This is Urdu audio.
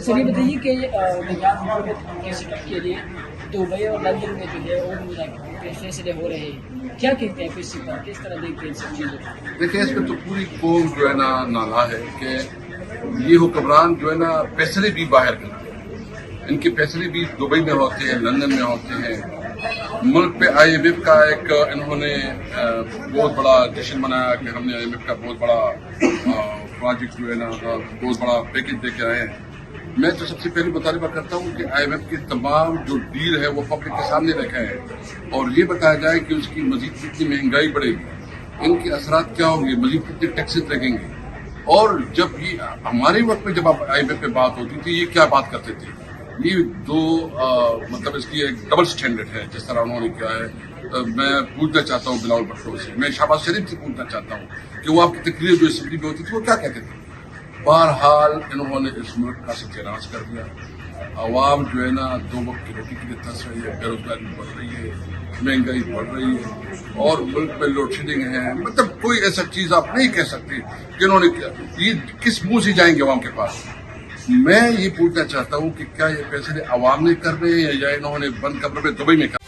سر یہ بتائیے کہ نجات حکومت کے سٹپ کے لیے دبئی اور لندن میں جو ہے اور فیصلے ہو رہے ہیں، کیا کہتے ہیں اسی پر، کس طرح دیکھتے ہیں ان سب چیزوں کو؟ دیکھیں اس میں تو پوری قوم جو ہے نا نالا ہے کہ یہ حکمران جو ہے نا فیصلے بھی باہر کرتے ہیں، ان کے فیصلے بھی دبئی میں ہوتے ہیں، لندن میں ہوتے ہیں۔ ملک پہ آئی ایم ایف کا ایک انہوں نے بہت بڑا جشن منایا کہ ہم نے آئی ایم ایف کا بہت بڑا پروجیکٹ جو ہے نا بہت بڑا پیکج دے کے آئے ہیں۔ میں تو سب سے پہلے مطالبہ کرتا ہوں کہ آئی ایم ایف کی تمام جو ڈیل ہے وہ پبلک کے سامنے رکھا ہے اور یہ بتایا جائے کہ اس کی مزید کتنی مہنگائی بڑھے گی، ان کے اثرات کیا ہوں گے، مزید کتنے ٹیکسز لگیں گے۔ اور جب یہ ہمارے وقت میں جب آئی ایم ایف پہ بات ہوتی تھی یہ کیا بات کرتے تھے، یہ دو مطلب اس کی ایک ڈبل سٹینڈرڈ ہے جس طرح انہوں نے کیا ہے۔ میں پوچھنا چاہتا ہوں بلاول بھٹو سے، میں شہباز شریف سے پوچھنا چاہتا ہوں کہ وہ آپ کی تقریر جو اسمبلی میں ہوتی تھی وہ کیا کہتے تھے۔ بہرحال انہوں نے اس ملک کا ستیہ کر دیا۔ عوام جو ہے نا دو وقت کی روٹی کے لیے ترس رہی ہے، بے روزگاری بڑھ رہی ہے، مہنگائی بڑھ رہی ہے اور ملک میں لوڈ شیڈنگ ہے۔ مطلب کوئی ایسا چیز آپ نہیں کہہ سکتے کہ انہوں نے کیا، یہ کس منہ سے جائیں گے عوام کے پاس۔ میں یہ پوچھنا چاہتا ہوں کہ کیا یہ فیصلے عوام نے کر رہے ہیں یا انہوں نے بند کمرے میں دبئی میں کر